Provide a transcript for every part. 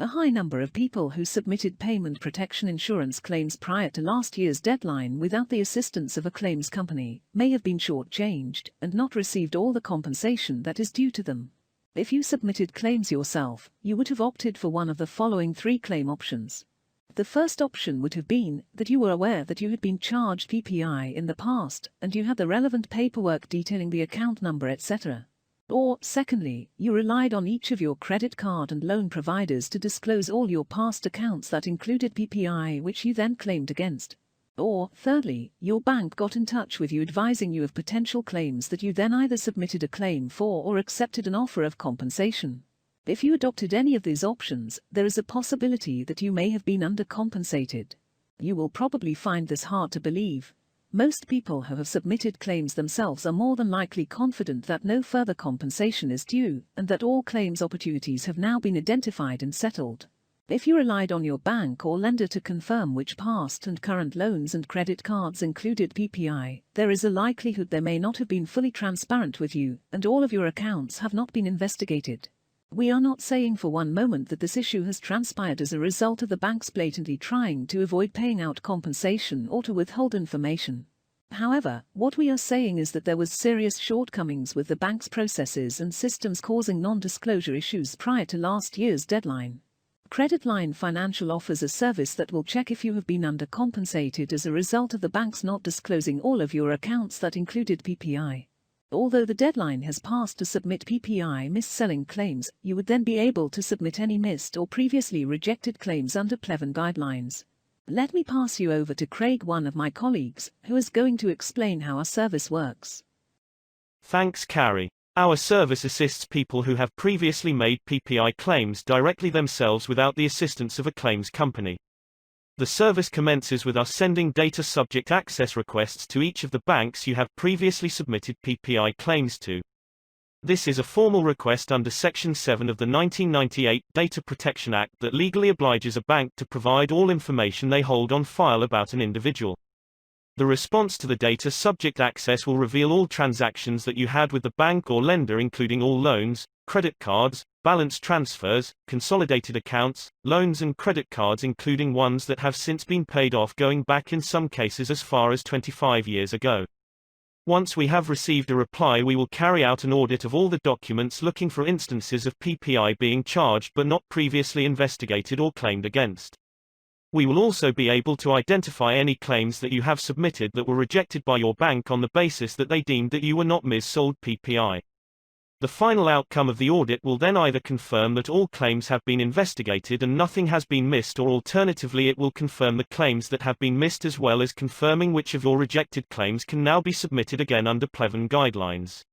A high number of people who submitted payment protection insurance claims prior to last year's deadline without the assistance of a claims company may have been shortchanged and not received all the compensation that is due to them. If you submitted claims yourself, you would have opted for one of the following 3 claim options. The first option would have been that you were aware that you had been charged PPI in the past and you had the relevant paperwork detailing the account number, etc. Or, secondly, you relied on each of your credit card and loan providers to disclose all your past accounts that included PPI which you then claimed against. Or, thirdly, your bank got in touch with you advising you of potential claims that you then either submitted a claim for or accepted an offer of compensation. If you adopted any of these options, there is a possibility that you may have been undercompensated. You will probably find this hard to believe. Most people who have submitted claims themselves are more than likely confident that no further compensation is due and that all claims opportunities have now been identified and settled. If you relied on your bank or lender to confirm which past and current loans and credit cards included PPI, there is a likelihood they may not have been fully transparent with you and all of your accounts have not been investigated. We are not saying for one moment that this issue has transpired as a result of the banks blatantly trying to avoid paying out compensation or to withhold information. However, what we are saying is that there was serious shortcomings with the bank's processes and systems causing non-disclosure issues prior to last year's deadline. Creditline Financial offers a service that will check if you have been undercompensated as a result of the banks not disclosing all of your accounts that included PPI. Although the deadline has passed to submit PPI mis-selling claims, you would then be able to submit any missed or previously rejected claims under Plevin guidelines. Let me pass you over to Craig, one of my colleagues, who is going to explain how our service works. Thanks, Carrie. Our service assists people who have previously made PPI claims directly themselves without the assistance of a claims company. The service commences with us sending data subject access requests to each of the banks you have previously submitted PPI claims to. This is a formal request under Section 7 of the 1998 Data Protection Act that legally obliges a bank to provide all information they hold on file about an individual. The response to the data subject access will reveal all transactions that you had with the bank or lender, including all loans, credit cards, balance transfers, consolidated accounts, loans and credit cards, including ones that have since been paid off, going back in some cases as far as 25 years ago. Once we have received a reply, we will carry out an audit of all the documents looking for instances of PPI being charged but not previously investigated or claimed against. We will also be able to identify any claims that you have submitted that were rejected by your bank on the basis that they deemed that you were not mis-sold PPI. The final outcome of the audit will then either confirm that all claims have been investigated and nothing has been missed, or alternatively it will confirm the claims that have been missed, as well as confirming which of your rejected claims can now be submitted again under Plevin guidelines.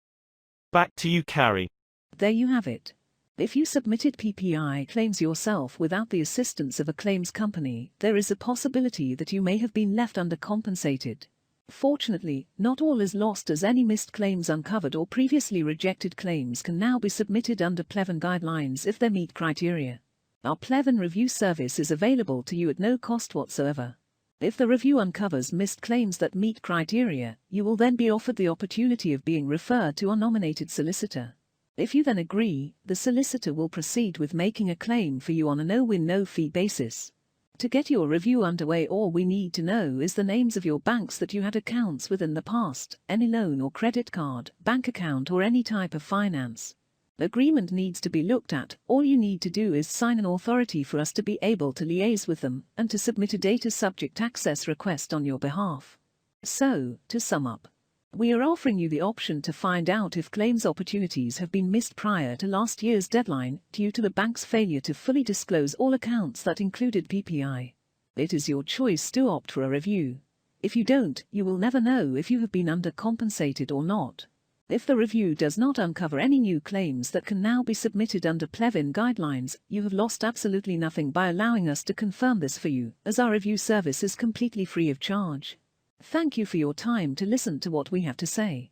Back to you, Carrie. There you have it. If you submitted PPI claims yourself without the assistance of a claims company, there is a possibility that you may have been left undercompensated. Fortunately, not all is lost, as any missed claims, uncovered or previously rejected claims can now be submitted under Plevin guidelines if they meet criteria. Our Plevin review service is available to you at no cost whatsoever. If the review uncovers missed claims that meet criteria, you will then be offered the opportunity of being referred to our nominated solicitor. If you then agree, the solicitor will proceed with making a claim for you on a no-win, no-fee basis. To get your review underway, all we need to know is the names of your banks that you had accounts with in the past, any loan or credit card, bank account or any type of finance. Agreement needs to be looked at. All you need to do is sign an authority for us to be able to liaise with them and to submit a data subject access request on your behalf. So, to sum up, we are offering you the option to find out if claims opportunities have been missed prior to last year's deadline due to the bank's failure to fully disclose all accounts that included PPI. It is your choice to opt for a review. If you don't, you will never know if you have been undercompensated or not. If the review does not uncover any new claims that can now be submitted under Plevin guidelines, you have lost absolutely nothing by allowing us to confirm this for you, as our review service is completely free of charge. Thank you for your time to listen to what we have to say.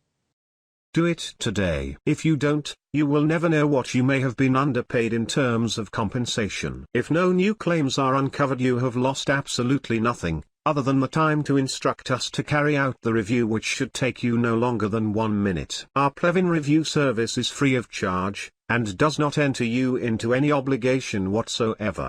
Do it today. If you don't, you will never know what you may have been underpaid in terms of compensation. If no new claims are uncovered, you have lost absolutely nothing, other than the time to instruct us to carry out the review, which should take you no longer than 1 minute. Our Plevin review service is free of charge, and does not enter you into any obligation whatsoever.